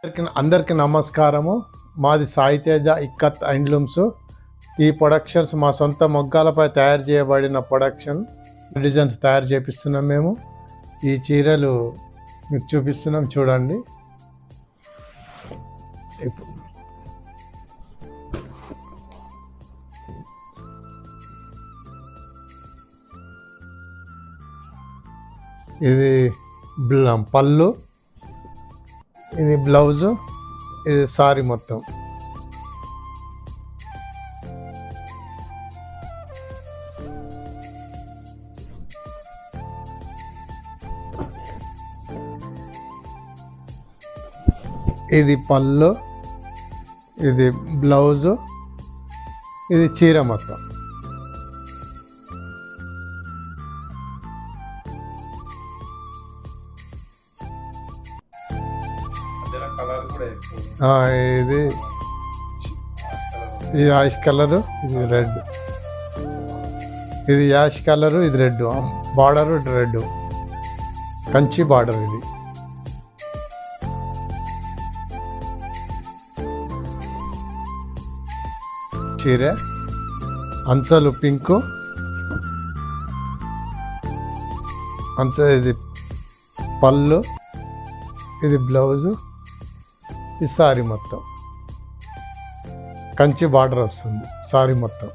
అందరికీ నమస్కారము. మాది సాయితేజ ఇక్కత్ హ్యాండ్లూమ్స్. ఈ ప్రొడక్షన్స్ మా సొంత మొగ్గాలపై తయారు చేయబడిన ప్రొడక్షన్ డిజైన్స్ తయారు చేపిస్తున్నాం మేము. ఈ చీరలు మీకు చూపిస్తున్నాం, చూడండి. ఇది పళ్ళు, ఇది బ్లౌజు, ఇది సారీ మొత్తం. ఇది పళ్ళు, ఇది బ్లౌజు, ఇది చీర మొత్తం. ఇది యాష్ కలరు, ఇది రెడ్. ఇది యాష్ కలరు, ఇది red. Border red, Kanchi border. ఇది చీర, అంచలు పింకు, ఇది పళ్ళు, ఇది బ్లౌజు, ఈ సారీ మొత్తం. కంచి బార్డర్ వస్తుంది సారీ మొత్తం.